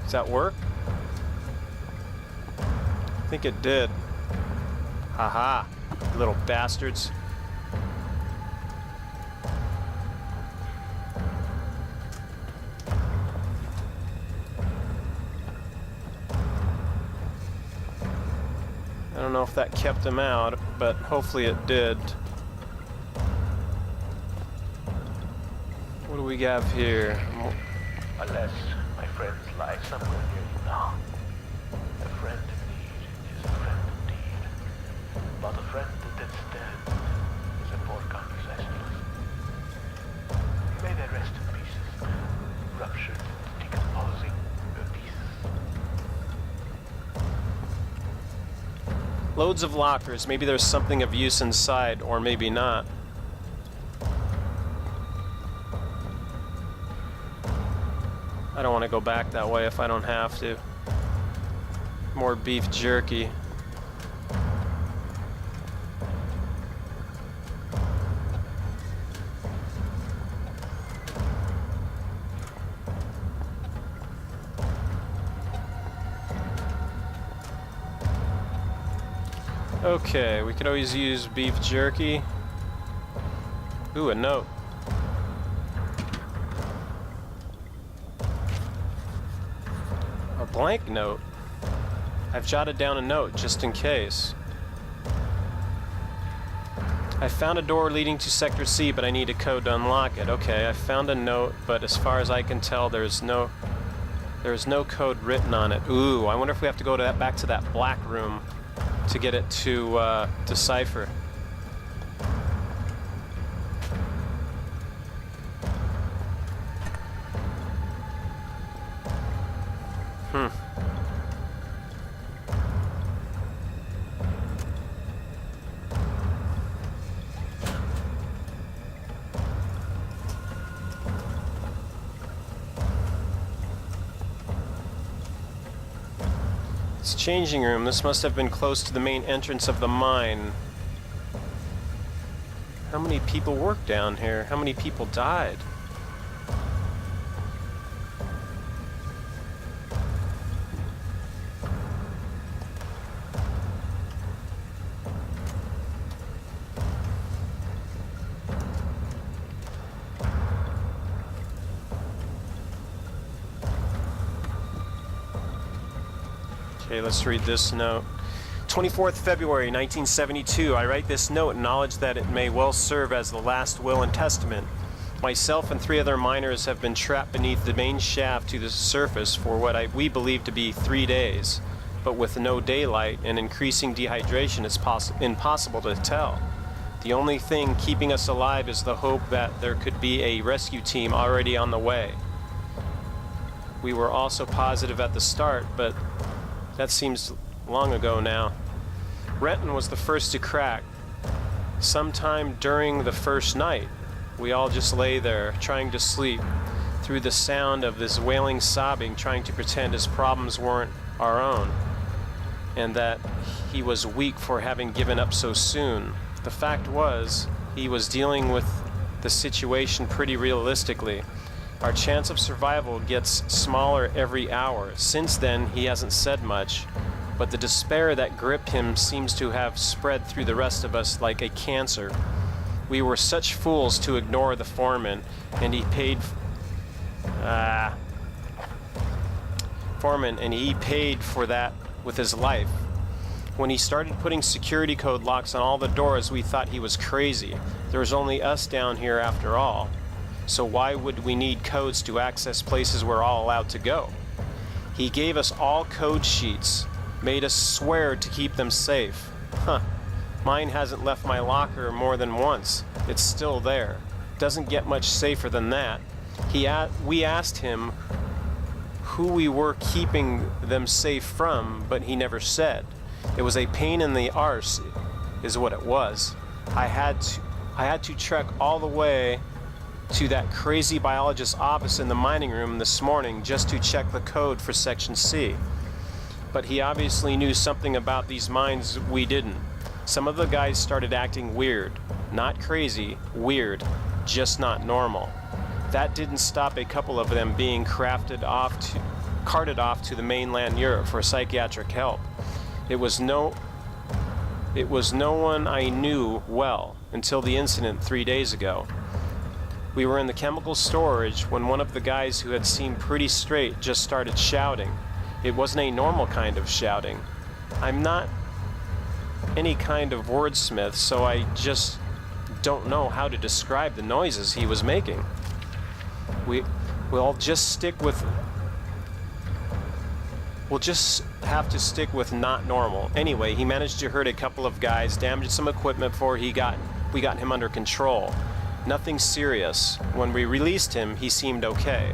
Does that work? I think it did. Haha, little bastards. I don't know if that kept them out, but hopefully it did. What do we have here? Unless my friends lie somewhere near you now. A friend in need is a friend indeed. But a friend that's dead is a foregone possession. May they rest in pieces, ruptured, decomposing pieces. Loads of lockers. Maybe there's something of use inside, or maybe not. I don't want to go back that way if I don't have to. More beef jerky. Okay, we could always use beef jerky. Ooh, a note. A blank note. I've jotted down a note just in case. I found a door leading to Sector C, but I need a code to unlock it. Okay, I found a note, but as far as I can tell, there's no code written on it. Ooh, I wonder if we have to go to back to that black room to get it to decipher. This changing room, this must have been close to the main entrance of the mine. How many people work down here? How many people died? Okay, let's read this note. 24th February 1972. I write this note in knowledge that it may well serve as the last will and testament. Myself and 3 other miners have been trapped beneath the main shaft to the surface for what we believe to be 3 days, but with no daylight and increasing dehydration, it's impossible to tell. The only thing keeping us alive is the hope that there could be a rescue team already on the way. We were also positive at the start, but that seems long ago now. Renton was the first to crack. Sometime during the first night, we all just lay there, trying to sleep, through the sound of this wailing sobbing, trying to pretend his problems weren't our own, and that he was weak for having given up so soon. The fact was, he was dealing with the situation pretty realistically. Our chance of survival gets smaller every hour. Since then, he hasn't said much, but the despair that gripped him seems to have spread through the rest of us like a cancer. We were such fools to ignore the foreman, and he paid for that with his life. When he started putting security code locks on all the doors, we thought he was crazy. There was only us down here after all. So why would we need codes to access places we're all allowed to go? He gave us all code sheets, made us swear to keep them safe. Huh. Mine hasn't left my locker more than once. It's still there. Doesn't get much safer than that. We asked him who we were keeping them safe from, but he never said. It was a pain in the arse, is what it was. I had to trek all the way to that crazy biologist's office in the mining room this morning just to check the code for Section C. But he obviously knew something about these mines we didn't. Some of the guys started acting weird. Not crazy, weird, just not normal. That didn't stop a couple of them being carted off carted off to the mainland Europe for psychiatric help. It was no one I knew well until the incident 3 days ago. We were in the chemical storage when one of the guys who had seemed pretty straight just started shouting. It wasn't a normal kind of shouting. I'm not any kind of wordsmith, so I just don't know how to describe the noises he was making. We'll just have to stick with not normal. Anyway, he managed to hurt a couple of guys, damaged some equipment before we got him under control. Nothing serious. When we released him, he seemed okay.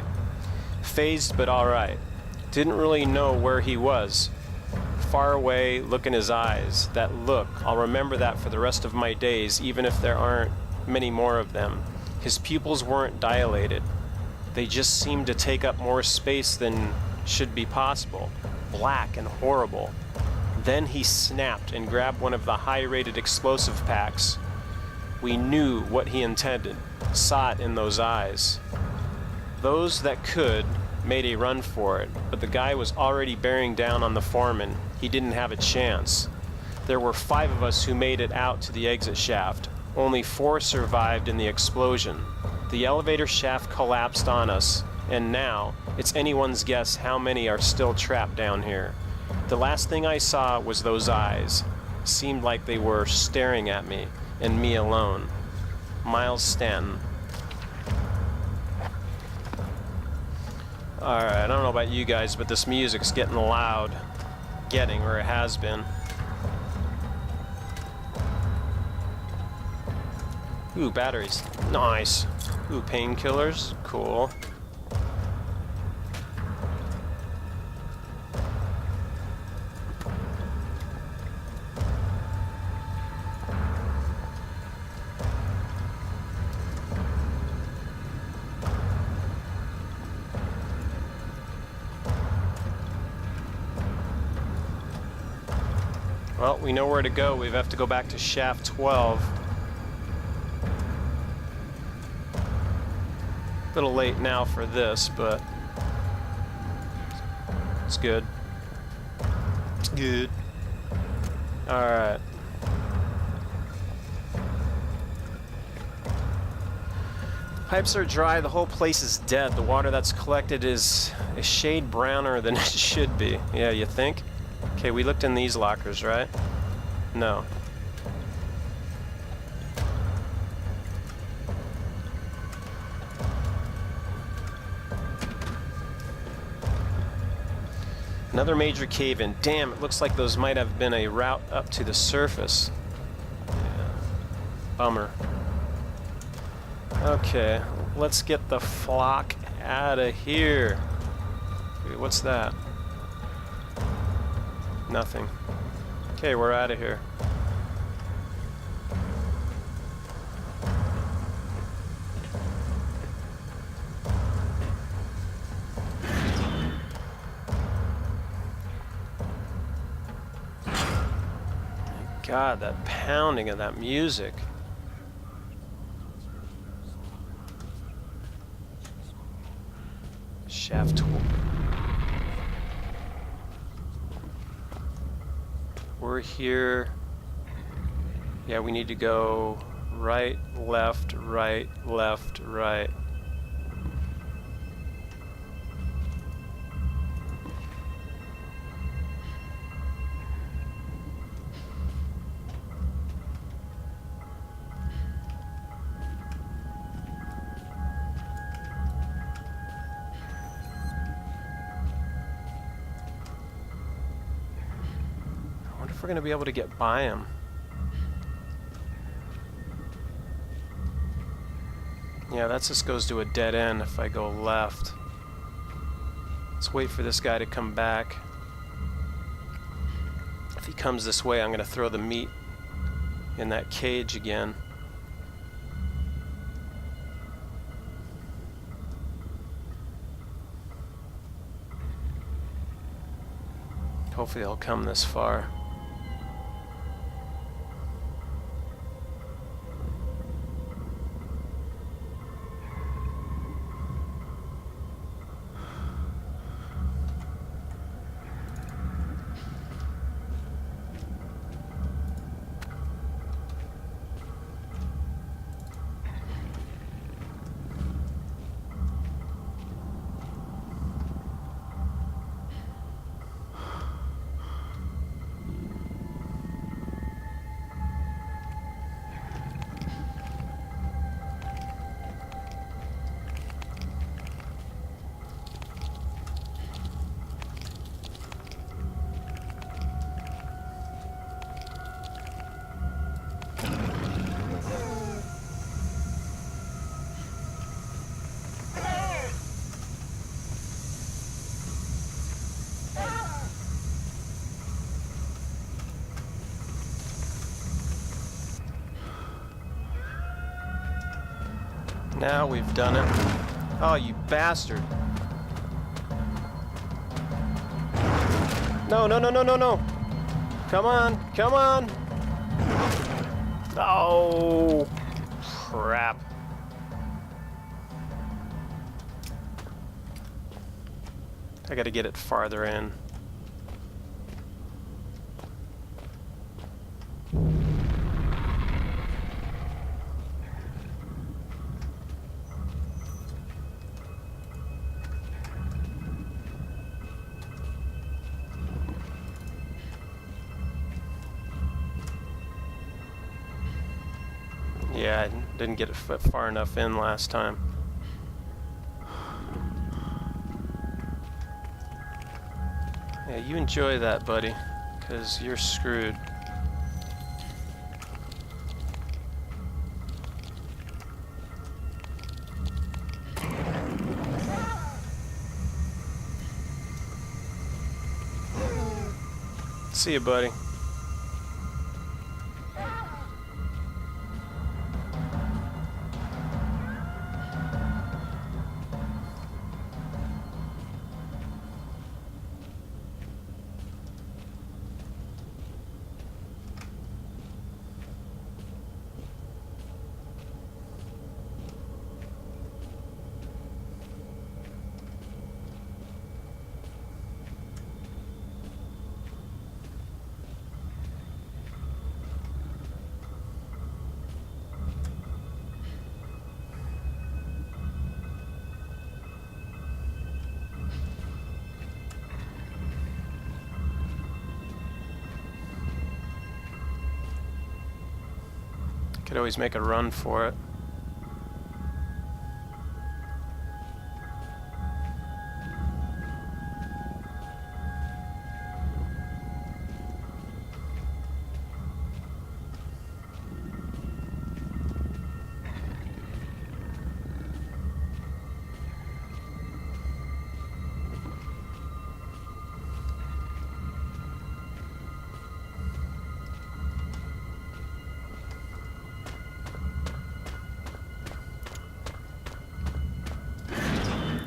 Phased, but alright. Didn't really know where he was. Far away, look in his eyes. That look, I'll remember that for the rest of my days, even if there aren't many more of them. His pupils weren't dilated. They just seemed to take up more space than should be possible. Black and horrible. Then he snapped and grabbed one of the high-rated explosive packs. We knew what he intended, saw it in those eyes. Those that could made a run for it, but the guy was already bearing down on the foreman. He didn't have a chance. There were 5 of us who made it out to the exit shaft. Only 4 survived in the explosion. The elevator shaft collapsed on us, and now it's anyone's guess how many are still trapped down here. The last thing I saw was those eyes. Seemed like they were staring at me, and me alone. Miles Stanton. Alright, I don't know about you guys, but this music's getting loud. Or it has been. Ooh, batteries. Nice. Ooh, painkillers. Cool. Well, we know where to go. We have to go back to shaft 12. A little late now for this, but it's good. It's good. Alright. Pipes are dry. The whole place is dead. The water that's collected is a shade browner than it should be. Yeah, you think? Okay, we looked in these lockers, right? No. Another major cave-in. Damn, it looks like those might have been a route up to the surface. Yeah. Bummer. Okay, let's get the flock out of here. Wait, what's that? Nothing. Okay, we're out of here. God, that pounding of that music. Shaft 12. We're here. Yeah, we need to go right, left, right, left, right. We're going to be able to get by him. Yeah, that just goes to a dead end if I go left. Let's wait for this guy to come back. If he comes this way, I'm going to throw the meat in that cage again. Hopefully he'll come this far. Now we've done it. Oh, you bastard. No, no, no, no, no, no. Come on, come on. Oh, crap. I gotta get it farther in. Yeah, I didn't get it far enough in last time. Yeah, you enjoy that, buddy, because you're screwed. See you, buddy. Could always make a run for it.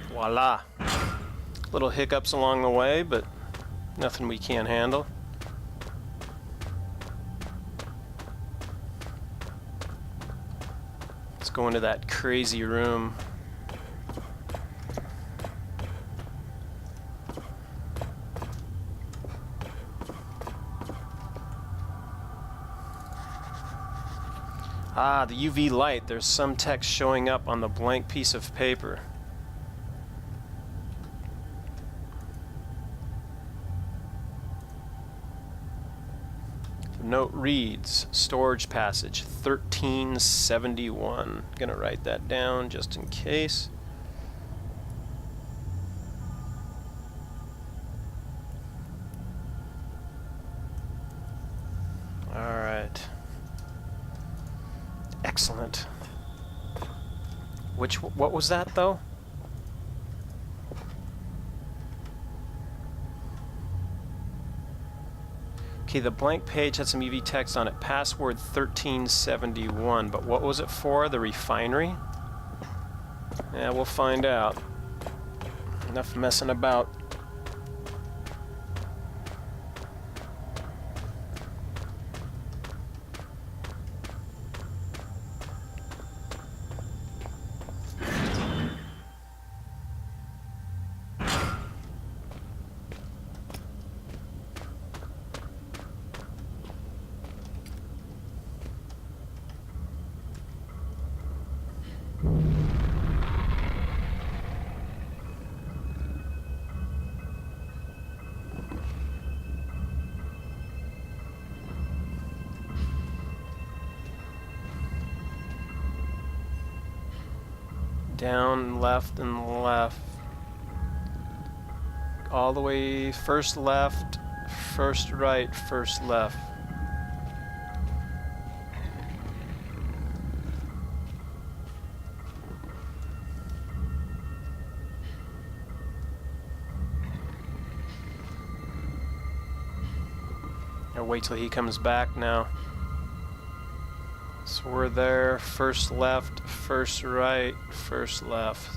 Voila. Little hiccups along the way, but nothing we can't handle. Let's go into that crazy room. Ah, the UV light. There's some text showing up on the blank piece of paper. Note reads, storage passage 1371. Gonna write that down just in case. Alright. Excellent. What was that though? Okay, the blank page had some UV text on it. Password 1371. But what was it for? The refinery? Yeah, we'll find out. Enough messing about. Down, left, and left. All the way, first left, first right, first left. I'll wait till he comes back now. So we're there. First left, first right, first left.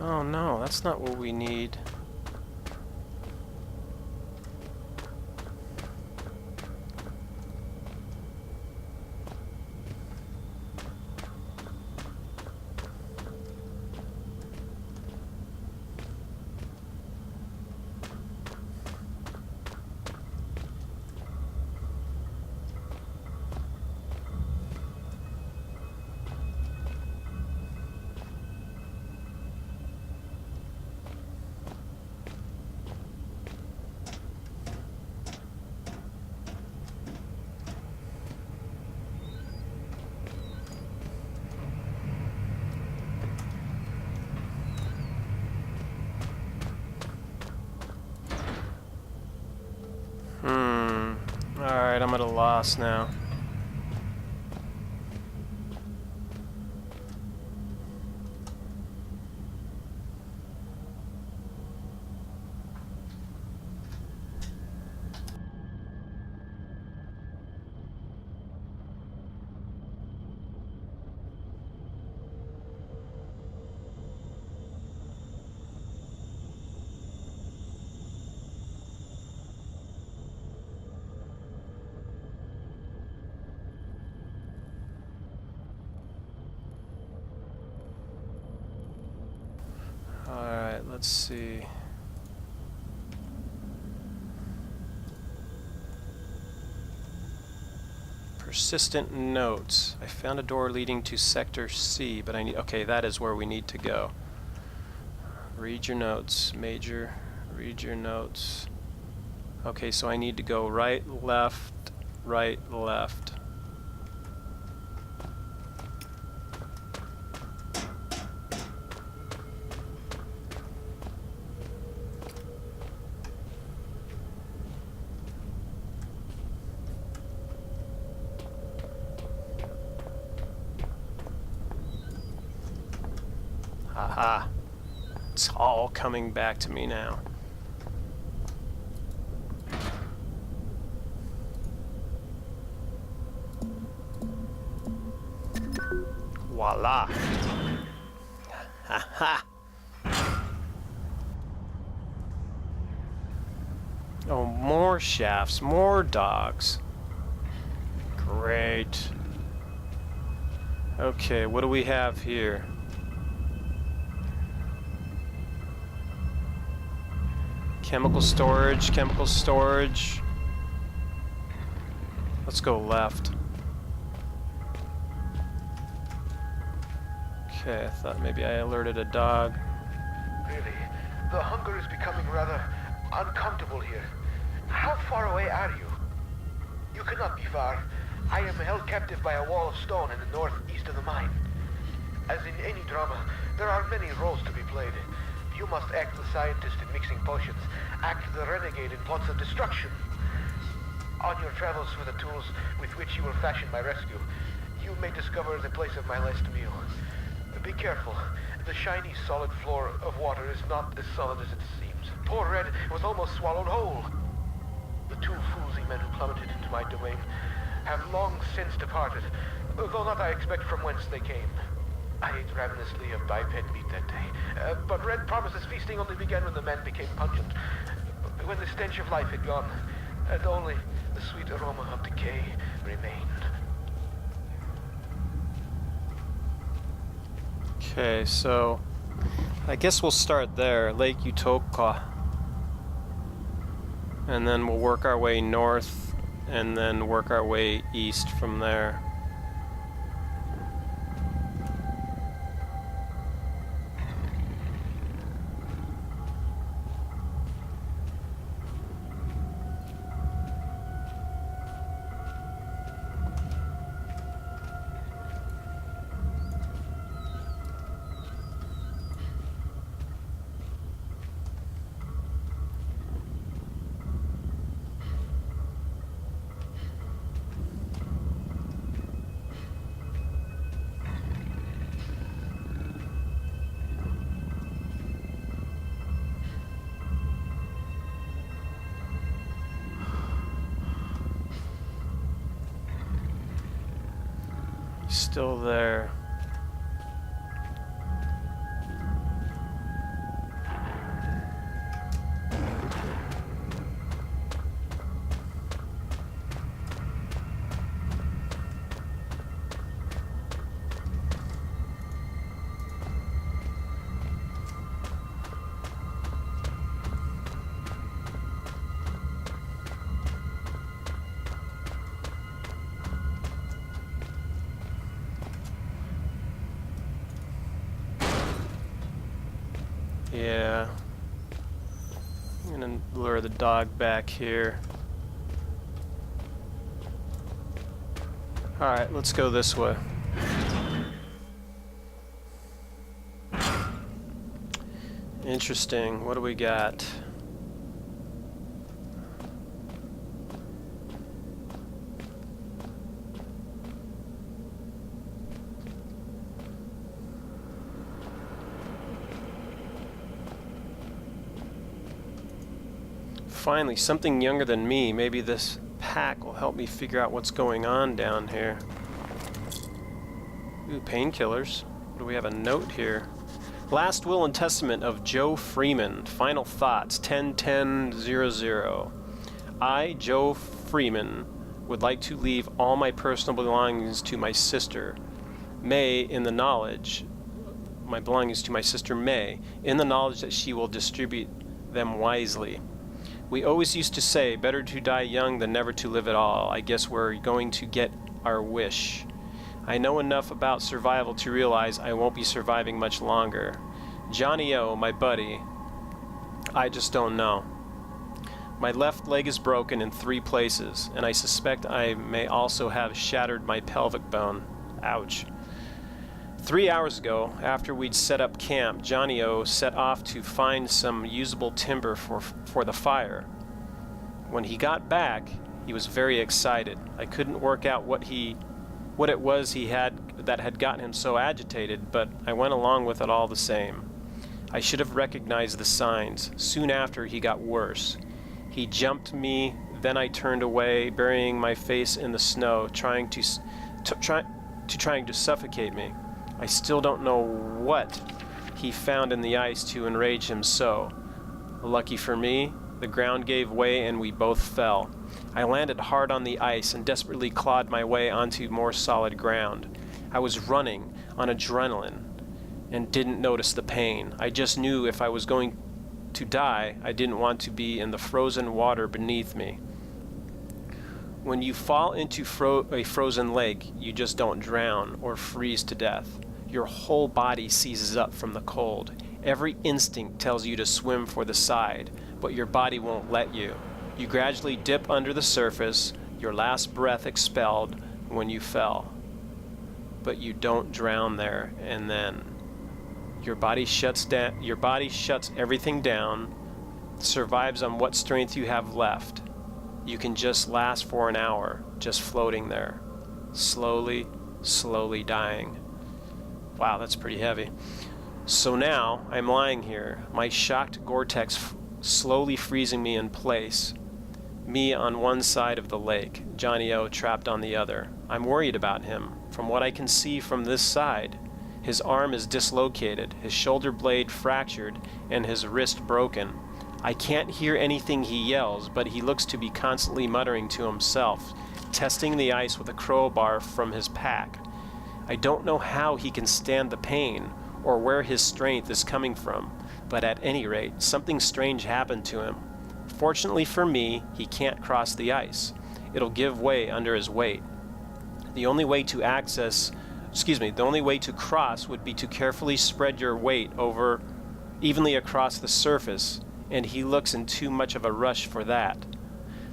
Oh no, that's not what we need. Alright, I'm at a loss now. Alright, let's see. Persistent notes. I found a door leading to Sector C, but I need... Okay, that is where we need to go. Read your notes. Major, read your notes. Okay, so I need to go right, left, right, left. Aha. It's all coming back to me now. Voila. Ha. Oh, more shafts, more dogs. Great. Okay, what do we have here? Chemical storage, chemical storage. Let's go left. Okay, I thought maybe I alerted a dog. Really, the hunger is becoming rather uncomfortable here. How far away are you? You cannot be far. I am held captive by a wall of stone in the northeast of the mine. As in any drama, there are many roles to be played. You must act the scientist in mixing potions, act the renegade in plots of destruction. On your travels with the tools with which you will fashion my rescue, you may discover the place of my last meal. Be careful. The shiny, solid floor of water is not as solid as it seems. Poor Red was almost swallowed whole. The two foolsy men who plummeted into my domain have long since departed, though not I expect from whence they came. I ate ravenously of biped meat that day, but Red promises feasting only began when the man became pungent, when the stench of life had gone, and only the sweet aroma of decay remained. Okay, so I guess we'll start there, Lake Utoka. And then we'll work our way north and then work our way east from there. Still there. Yeah. I'm gonna lure the dog back here. Alright, let's go this way. Interesting. What do we got? Finally, something younger than me. Maybe this pack will help me figure out what's going on down here. Ooh, painkillers. Do we have a note here? Last will and testament of Joe Freeman. Final thoughts, 10-10-00. I, Joe Freeman, would like to leave all my personal belongings to my sister, May, in the knowledge, my belongings to my sister May, in the knowledge that she will distribute them wisely. We always used to say, better to die young than never to live at all. I guess we're going to get our wish. I know enough about survival to realize I won't be surviving much longer. Johnny O, my buddy, I just don't know. My left leg is broken in 3 places, and I suspect I may also have shattered my pelvic bone. Ouch. 3 hours ago, after we'd set up camp, Johnny O set off to find some usable timber for the fire. When he got back, he was very excited. I couldn't work out what it was he had that had gotten him so agitated, but I went along with it all the same. I should have recognized the signs. Soon after, he got worse. He jumped me, then I turned away, burying my face in the snow, trying to suffocate me. I still don't know what he found in the ice to enrage him so. Lucky for me, the ground gave way and we both fell. I landed hard on the ice and desperately clawed my way onto more solid ground. I was running on adrenaline and didn't notice the pain. I just knew if I was going to die, I didn't want to be in the frozen water beneath me. When you fall into a frozen lake, you just don't drown or freeze to death. Your whole body seizes up from the cold. Every instinct tells you to swim for the side, but your body won't let you. You gradually dip under the surface, your last breath expelled when you fell. But you don't drown there, and then your body shuts everything down, survives on what strength you have left. You can just last for an hour, just floating there, slowly dying. Wow, that's pretty heavy. So now, I'm lying here, my shocked Gore-Tex slowly freezing me in place. Me on one side of the lake, Johnny O trapped on the other. I'm worried about him. From what I can see from this side, His arm is dislocated, his shoulder blade fractured, and his wrist broken. I can't hear anything he yells, but he looks to be constantly muttering to himself, testing the ice with a crowbar from his pack. I don't know how he can stand the pain, or where his strength is coming from, but at any rate, something strange happened to him. Fortunately for me, he can't cross the ice. It'll give way under his weight. The only way to cross would be to carefully spread your weight over evenly across the surface, and he looks in too much of a rush for that.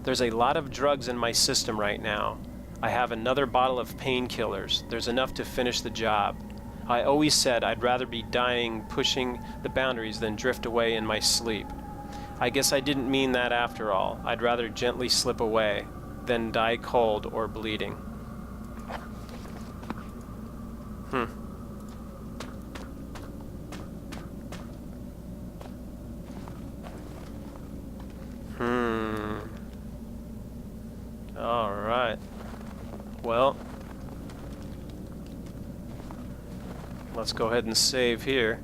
There's a lot of drugs in my system right now. I have another bottle of painkillers. There's enough to finish the job. I always said I'd rather be dying pushing the boundaries than drift away in my sleep. I guess I didn't mean that after all. I'd rather gently slip away than die cold or bleeding. Alright. Well, let's go ahead and save here.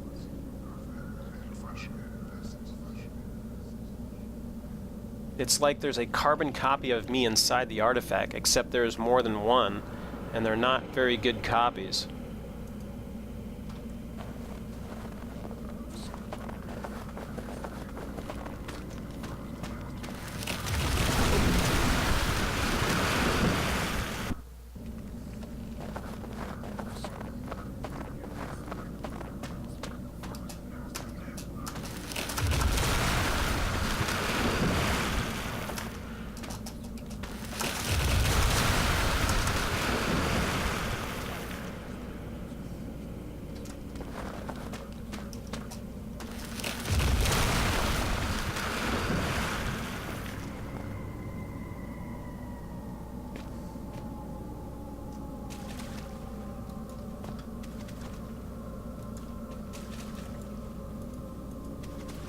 It's like there's a carbon copy of me inside the artifact, except there's more than one, and they're not very good copies.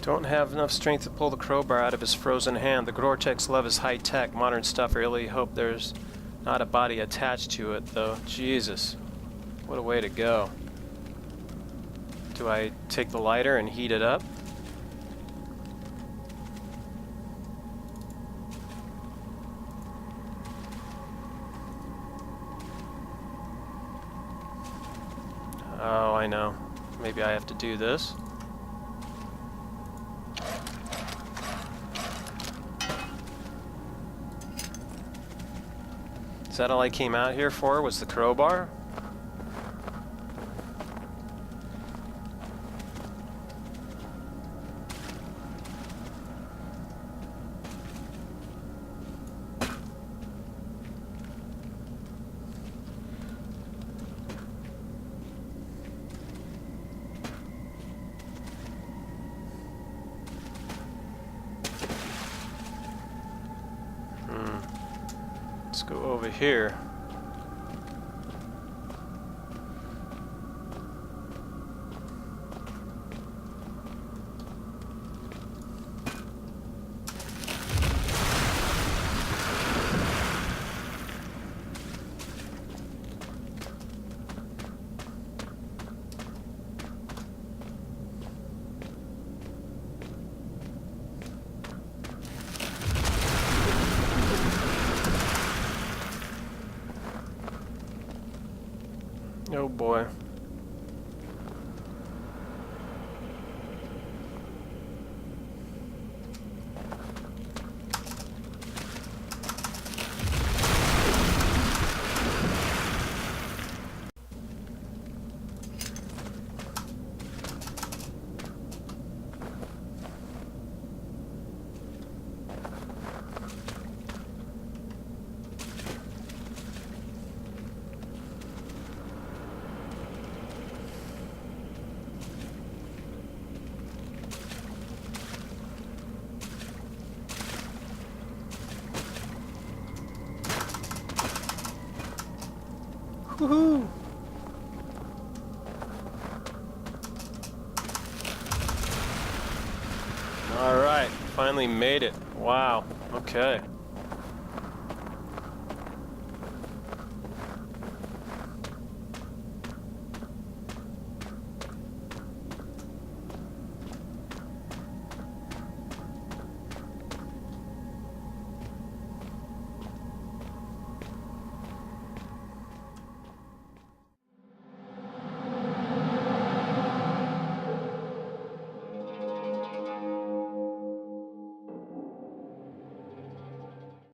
Don't have enough strength to pull the crowbar out of his frozen hand. The Gorcheks love his high-tech, modern stuff. I really hope there's not a body attached to it, though. Jesus. What a way to go. Do I take the lighter and heat it up? Oh, I know. Maybe I have to do this. Is that all I came out here for, was the crowbar? Let's go over here. Oh boy. Woohoo! All right, finally made it. Wow. Okay.